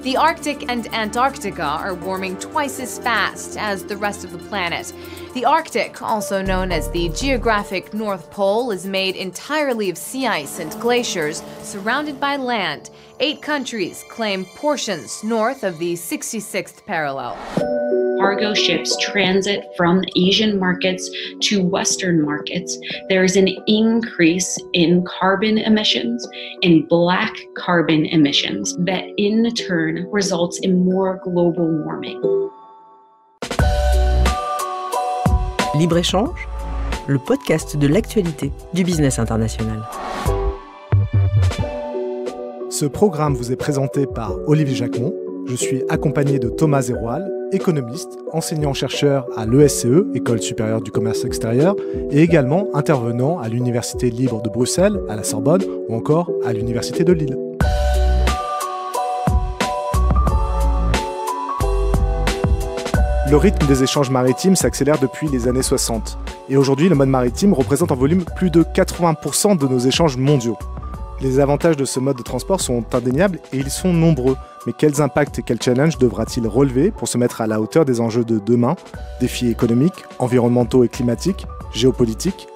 The Arctic and Antarctica are warming twice as fast as the rest of the planet. The Arctic, also known as the geographic North Pole, is made entirely of sea ice and glaciers surrounded by land. 8 countries claim portions north of the 66th parallel. Cargo ships transit from Asian markets to Western markets. There's an increase in carbon emissions, in black carbon emissions, that in turn results in more global warming. Libre-échange, le podcast de l'actualité du business international. Ce programme vous est présenté par Olivier Jacquemont. Je suis accompagné de Thomas Zeroual, économiste, enseignant-chercheur à l'ESCE, École supérieure du commerce extérieur, et également intervenant à l'Université libre de Bruxelles, à la Sorbonne ou encore à l'Université de Lille. Le rythme des échanges maritimes s'accélère depuis les années 60. Et aujourd'hui, le mode maritime représente en volume plus de 80% de nos échanges mondiaux. Les avantages de ce mode de transport sont indéniables et ils sont nombreux. Mais quels impacts et quels challenges devra-t-il relever pour se mettre à la hauteur des enjeux de demain? Défis économiques, environnementaux et climatiques, géopolitiques.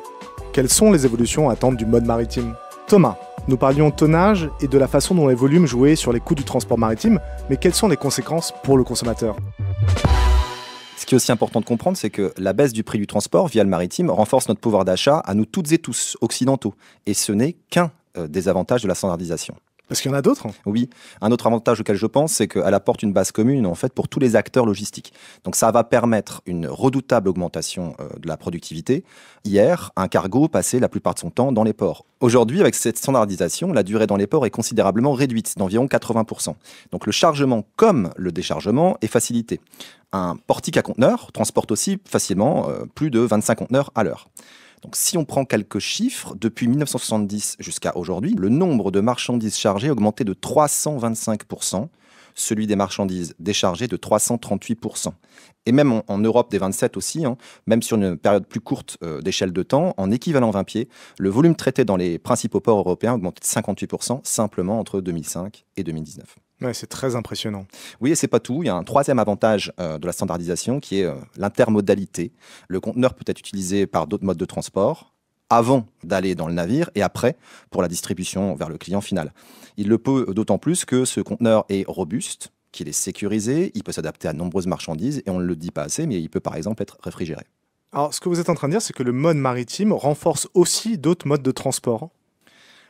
Quelles sont les évolutions à attendre du mode maritime? Thomas, nous parlions tonnage et de la façon dont les volumes jouaient sur les coûts du transport maritime, mais quelles sont les conséquences pour le consommateur? Ce qui est aussi important de comprendre, c'est que la baisse du prix du transport via le maritime renforce notre pouvoir d'achat à nous toutes et tous, occidentaux. Et ce n'est qu'un des avantages de la standardisation. Parce qu'il y en a d'autres? Oui. Un autre avantage auquel je pense, c'est qu'elle apporte une base commune en fait, pour tous les acteurs logistiques. Donc ça va permettre une redoutable augmentation de la productivité. Hier, un cargo passait la plupart de son temps dans les ports. Aujourd'hui, avec cette standardisation, la durée dans les ports est considérablement réduite, d'environ 80%. Donc le chargement comme le déchargement est facilité. Un portique à conteneurs transporte aussi facilement plus de 25 conteneurs à l'heure. Donc, si on prend quelques chiffres, depuis 1970 jusqu'à aujourd'hui, le nombre de marchandises chargées a augmenté de 325%, celui des marchandises déchargées de 338%. Et même en Europe des 27 aussi, même sur une période plus courte d'échelle de temps, en équivalent 20 pieds, le volume traité dans les principaux ports européens a augmenté de 58% simplement entre 2005 et 2019. Ouais, c'est très impressionnant. Oui, et c'est pas tout. Il y a un troisième avantage de la standardisation qui est l'intermodalité. Le conteneur peut être utilisé par d'autres modes de transport avant d'aller dans le navire et après pour la distribution vers le client final. Il le peut d'autant plus que ce conteneur est robuste, qu'il est sécurisé, il peut s'adapter à de nombreuses marchandises et on ne le dit pas assez, mais il peut par exemple être réfrigéré. Alors, ce que vous êtes en train de dire, c'est que le mode maritime renforce aussi d'autres modes de transport.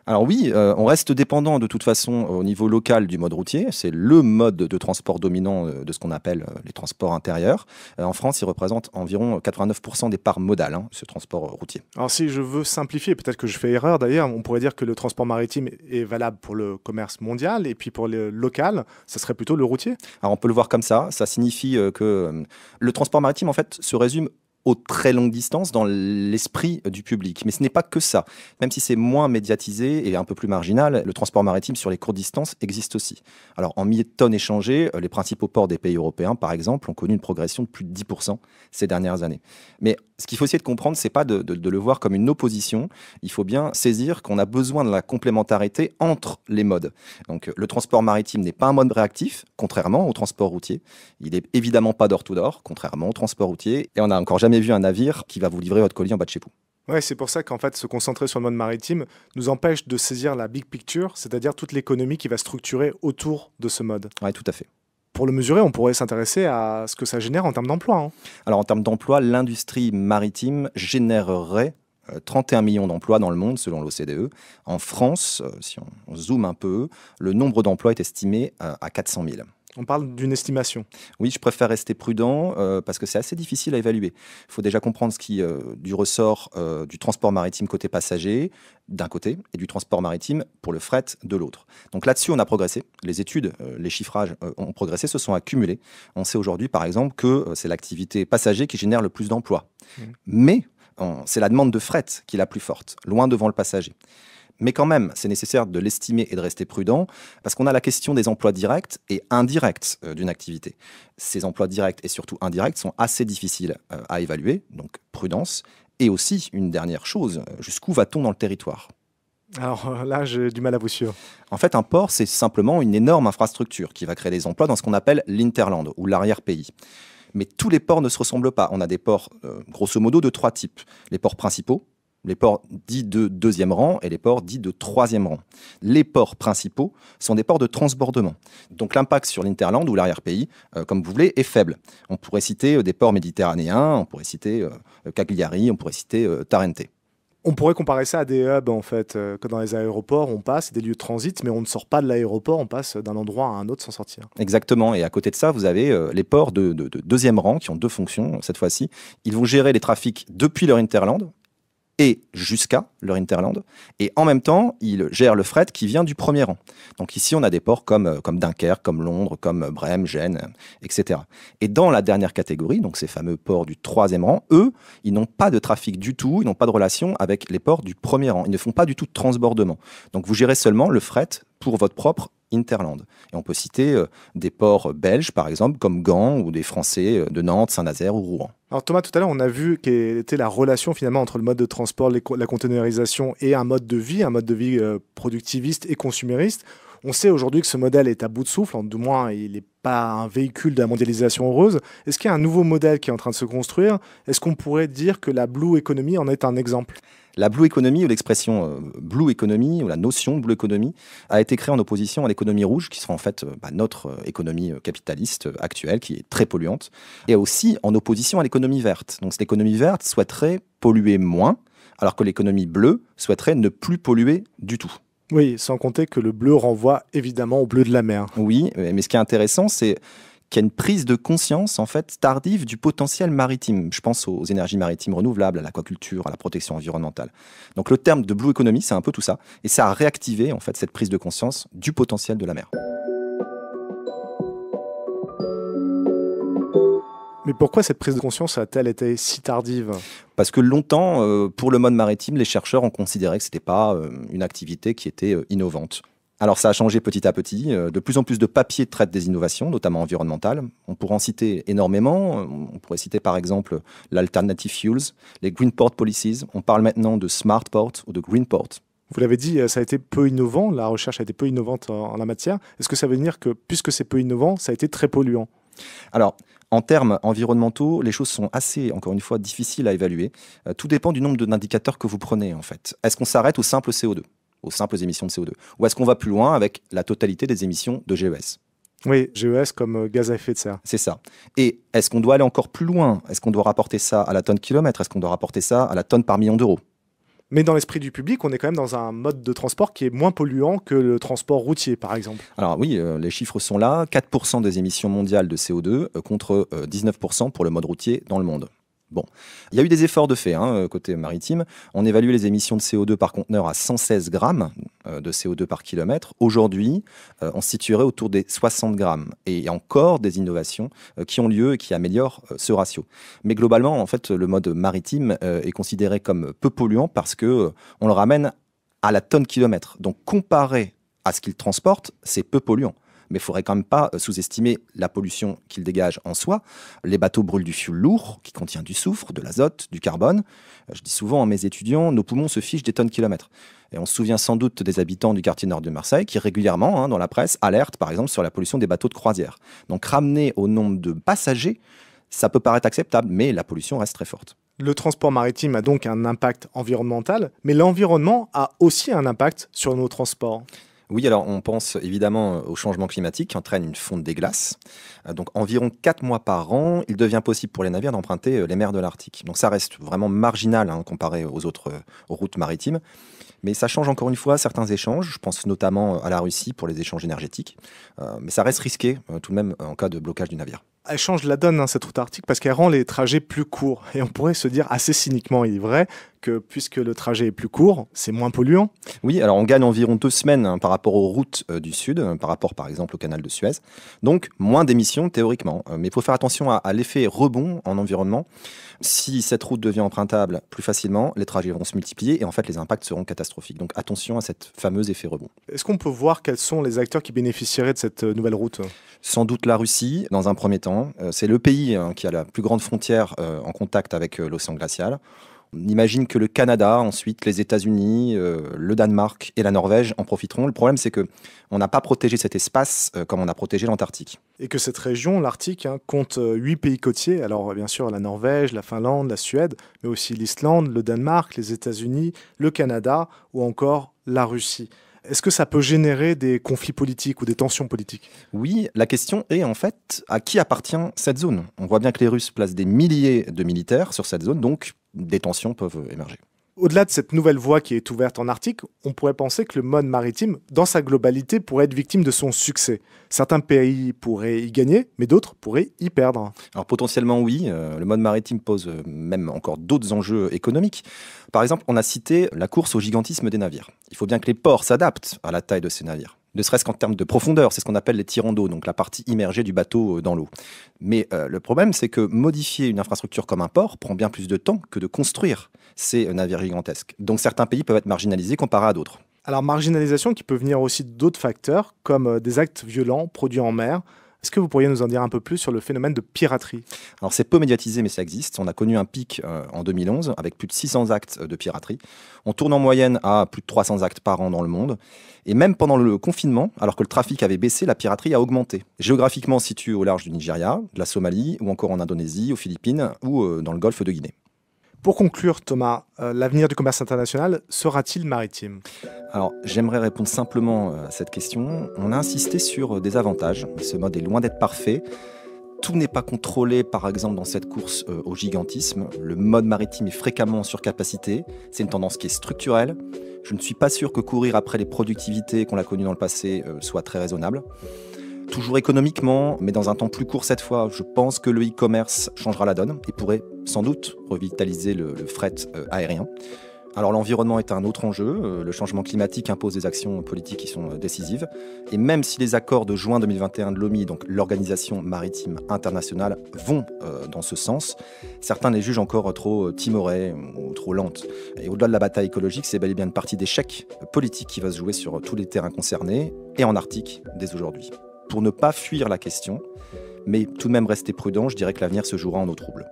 Alors oui, on reste dépendant de toute façon au niveau local du mode routier. C'est le mode de transport dominant de ce qu'on appelle les transports intérieurs. En France, il représente environ 89% des parts modales, ce transport routier. Alors si je veux simplifier, peut-être que je fais erreur d'ailleurs, on pourrait dire que le transport maritime est valable pour le commerce mondial et puis pour le local, ça serait plutôt le routier? Alors on peut le voir comme ça. Ça signifie que le transport maritime en fait se résume aux très longues distances dans l'esprit du public. Mais ce n'est pas que ça. Même si c'est moins médiatisé et un peu plus marginal, le transport maritime sur les courtes distances existe aussi. Alors, en milliers de tonnes échangées, les principaux ports des pays européens, par exemple, ont connu une progression de plus de 10% ces dernières années. Mais ce qu'il faut essayer de comprendre, c'est pas de le voir comme une opposition. Il faut bien saisir qu'on a besoin de la complémentarité entre les modes. Donc, le transport maritime n'est pas un mode réactif, contrairement au transport routier. Il n'est évidemment pas door-to-door, contrairement au transport routier. Et on n'a encore jamais vu un navire qui va vous livrer votre colis en bas de chez vous. Ouais, c'est pour ça qu'en fait, se concentrer sur le mode maritime nous empêche de saisir la big picture, c'est-à-dire toute l'économie qui va structurer autour de ce mode. Oui, tout à fait. Pour le mesurer, on pourrait s'intéresser à ce que ça génère en termes d'emploi. Alors, en termes d'emploi, l'industrie maritime générerait 31 millions d'emplois dans le monde, selon l'OCDE. En France, si on zoome un peu, le nombre d'emplois est estimé à 400 000. On parle d'une estimation. Oui, je préfère rester prudent parce que c'est assez difficile à évaluer. Il faut déjà comprendre ce qui du ressort du transport maritime côté passager d'un côté et du transport maritime pour le fret de l'autre. Donc là-dessus, on a progressé. Les études, les chiffrages ont progressé, se sont accumulés. On sait aujourd'hui, par exemple, que c'est l'activité passager qui génère le plus d'emplois. Mais c'est la demande de fret qui est la plus forte, loin devant le passager. Mais quand même, c'est nécessaire de l'estimer et de rester prudent parce qu'on a la question des emplois directs et indirects d'une activité. Ces emplois directs et surtout indirects sont assez difficiles à évaluer, donc prudence. Et aussi, une dernière chose, jusqu'où va-t-on dans le territoire ? Alors là, j'ai du mal à vous suivre. En fait, un port, c'est simplement une énorme infrastructure qui va créer des emplois dans ce qu'on appelle l'interland ou l'arrière-pays. Mais tous les ports ne se ressemblent pas. On a des ports, grosso modo, de 3 types. Les ports principaux, les ports dits de deuxième rang et les ports dits de troisième rang. Les ports principaux sont des ports de transbordement. Donc l'impact sur l'interland ou l'arrière-pays, comme vous voulez, est faible. On pourrait citer des ports méditerranéens, on pourrait citer Cagliari, on pourrait citer Tarente. On pourrait comparer ça à des hubs, en fait, que dans les aéroports, on passe, des lieux de transit, mais on ne sort pas de l'aéroport, on passe d'un endroit à un autre sans sortir. Exactement, et à côté de ça, vous avez les ports de deuxième rang qui ont 2 fonctions cette fois-ci. Ils vont gérer les trafics depuis leur interland et jusqu'à leur interland, et en même temps, ils gèrent le fret qui vient du premier rang. Donc ici, on a des ports comme Dunkerque, comme Londres, comme Brême, Gênes, etc. Et dans la dernière catégorie, donc ces fameux ports du troisième rang, eux, ils n'ont pas de trafic du tout, ils n'ont pas de relation avec les ports du premier rang. Ils ne font pas du tout de transbordement. Donc vous gérez seulement le fret pour votre propre interland. Et on peut citer des ports belges, par exemple, comme Gand, ou des Français de Nantes, Saint-Nazaire ou Rouen. Alors Thomas, tout à l'heure, on a vu quelle était la relation finalement entre le mode de transport, la conteneurisation et un mode de vie productiviste et consumériste. On sait aujourd'hui que ce modèle est à bout de souffle, du moins il n'est pas un véhicule de la mondialisation heureuse. Est-ce qu'il y a un nouveau modèle qui est en train de se construire? Est-ce qu'on pourrait dire que la Blue Economy en est un exemple? La Blue Economy, ou l'expression Blue Economy, ou la notion Blue Economy, a été créée en opposition à l'économie rouge, qui sera en fait notre économie capitaliste actuelle, qui est très polluante, et aussi en opposition à l'économie verte. Donc l'économie verte souhaiterait polluer moins, alors que l'économie bleue souhaiterait ne plus polluer du tout. Oui, sans compter que le bleu renvoie évidemment au bleu de la mer. Oui, mais ce qui est intéressant, c'est qu'il y a une prise de conscience en fait tardive du potentiel maritime. Je pense aux énergies maritimes renouvelables, à l'aquaculture, à la protection environnementale. Donc le terme de Blue Economy, c'est un peu tout ça, et ça a réactivé en fait cette prise de conscience du potentiel de la mer. Mais pourquoi cette prise de conscience a-t-elle été si tardive? Parce que longtemps, pour le mode maritime, les chercheurs ont considéré que ce n'était pas une activité qui était innovante. Alors ça a changé petit à petit. De plus en plus de papiers traitent des innovations, notamment environnementales. On pourrait en citer énormément. On pourrait citer par exemple l'Alternative Fuels, les Green Port Policies. On parle maintenant de Smart Port ou de Green Port. Vous l'avez dit, ça a été peu innovant, la recherche a été peu innovante en la matière. Est-ce que ça veut dire que, puisque c'est peu innovant, ça a été très polluant? Alors, en termes environnementaux, les choses sont assez, encore une fois, difficiles à évaluer. Tout dépend du nombre d'indicateurs que vous prenez, en fait. Est-ce qu'on s'arrête au simple CO2, aux simples émissions de CO2? Ou est-ce qu'on va plus loin avec la totalité des émissions de GES? Oui, GES comme gaz à effet de serre. C'est ça. Et est-ce qu'on doit aller encore plus loin? Est-ce qu'on doit rapporter ça à la tonne kilomètre? Est-ce qu'on doit rapporter ça à la tonne par million d'euros? Mais dans l'esprit du public, on est quand même dans un mode de transport qui est moins polluant que le transport routier, par exemple. Alors oui, les chiffres sont là. 4% des émissions mondiales de CO2 contre 19% pour le mode routier dans le monde. Bon, il y a eu des efforts de fait côté maritime. On évalue les émissions de CO2 par conteneur à 116 grammes de CO2 par kilomètre. Aujourd'hui, on se situerait autour des 60 grammes. Et il y a encore des innovations qui ont lieu et qui améliorent ce ratio. Mais globalement, en fait, le mode maritime est considéré comme peu polluant parce que on le ramène à la tonne kilomètre. Donc, comparé à ce qu'il transporte, c'est peu polluant. Mais il ne faudrait quand même pas sous-estimer la pollution qu'il dégage en soi. Les bateaux brûlent du fioul lourd, qui contient du soufre, de l'azote, du carbone. Je dis souvent à mes étudiants, nos poumons se fichent des tonnes kilomètres. Et on se souvient sans doute des habitants du quartier nord de Marseille qui régulièrement, dans la presse, alertent par exemple sur la pollution des bateaux de croisière. Donc ramener au nombre de passagers, ça peut paraître acceptable, mais la pollution reste très forte. Le transport maritime a donc un impact environnemental, mais l'environnement a aussi un impact sur nos transports. Oui, alors on pense évidemment au changement climatique qui entraîne une fonte des glaces. Donc environ 4 mois par an, il devient possible pour les navires d'emprunter les mers de l'Arctique. Donc ça reste vraiment marginal comparé aux autres routes maritimes. Mais ça change encore une fois certains échanges. Je pense notamment à la Russie pour les échanges énergétiques. Mais ça reste risqué tout de même en cas de blocage du navire. Elle change la donne, cette route arctique, parce qu'elle rend les trajets plus courts. Et on pourrait se dire assez cyniquement, il est vrai, que puisque le trajet est plus court, c'est moins polluant. Oui, alors on gagne environ 2 semaines par rapport aux routes du Sud, par rapport par exemple au canal de Suez. Donc moins d'émissions théoriquement. Mais il faut faire attention à l'effet rebond en environnement. Si cette route devient empruntable plus facilement, les trajets vont se multiplier et en fait les impacts seront catastrophiques. Donc attention à cet fameux effet rebond. Est-ce qu'on peut voir quels sont les acteurs qui bénéficieraient de cette nouvelle route ? Sans doute la Russie, dans un premier temps. C'est le pays qui a la plus grande frontière en contact avec l'océan glacial. On imagine que le Canada, ensuite les États-Unis, le Danemark et la Norvège en profiteront. Le problème, c'est qu'on n'a pas protégé cet espace comme on a protégé l'Antarctique. Et que cette région, l'Arctique, compte 8 pays côtiers. Alors bien sûr la Norvège, la Finlande, la Suède, mais aussi l'Islande, le Danemark, les États-Unis, le Canada ou encore la Russie. Est-ce que ça peut générer des conflits politiques ou des tensions politiques? Oui, la question est en fait à qui appartient cette zone. On voit bien que les Russes placent des milliers de militaires sur cette zone, donc des tensions peuvent émerger. Au-delà de cette nouvelle voie qui est ouverte en Arctique, on pourrait penser que le mode maritime, dans sa globalité, pourrait être victime de son succès. Certains pays pourraient y gagner, mais d'autres pourraient y perdre. Alors potentiellement oui, le mode maritime pose même encore d'autres enjeux économiques. Par exemple, on a cité la course au gigantisme des navires. Il faut bien que les ports s'adaptent à la taille de ces navires. Ne serait-ce qu'en termes de profondeur, c'est ce qu'on appelle les tirants d'eau, donc la partie immergée du bateau dans l'eau. Mais le problème, c'est que modifier une infrastructure comme un port prend bien plus de temps que de construire ces navires gigantesques. Donc certains pays peuvent être marginalisés comparés à d'autres. Alors marginalisation qui peut venir aussi d'autres facteurs, comme des actes violents produits en mer. Est-ce que vous pourriez nous en dire un peu plus sur le phénomène de piraterie? Alors c'est peu médiatisé, mais ça existe. On a connu un pic en 2011 avec plus de 600 actes de piraterie. On tourne en moyenne à plus de 300 actes par an dans le monde. Et même pendant le confinement, alors que le trafic avait baissé, la piraterie a augmenté. Géographiquement située au large du Nigeria, de la Somalie, ou encore en Indonésie, aux Philippines, ou dans le golfe de Guinée. Pour conclure, Thomas, l'avenir du commerce international sera-t-il maritime? Alors, j'aimerais répondre simplement à cette question. On a insisté sur des avantages. Ce mode est loin d'être parfait. Tout n'est pas contrôlé, par exemple, dans cette course au gigantisme. Le mode maritime est fréquemment en surcapacité. C'est une tendance qui est structurelle. Je ne suis pas sûr que courir après les productivités qu'on a connues dans le passé soit très raisonnable. Toujours économiquement, mais dans un temps plus court cette fois, je pense que le e-commerce changera la donne et pourrait sans doute revitaliser le fret aérien. Alors l'environnement est un autre enjeu, le changement climatique impose des actions politiques qui sont décisives, et même si les accords de juin 2021 de l'OMI, donc l'Organisation maritime internationale, vont dans ce sens, certains les jugent encore trop timorées ou trop lentes. Et au-delà de la bataille écologique, c'est bel et bien une partie d'échec politique qui va se jouer sur tous les terrains concernés, et en Arctique dès aujourd'hui. Pour ne pas fuir la question, mais tout de même rester prudent, je dirais que l'avenir se jouera en eau trouble.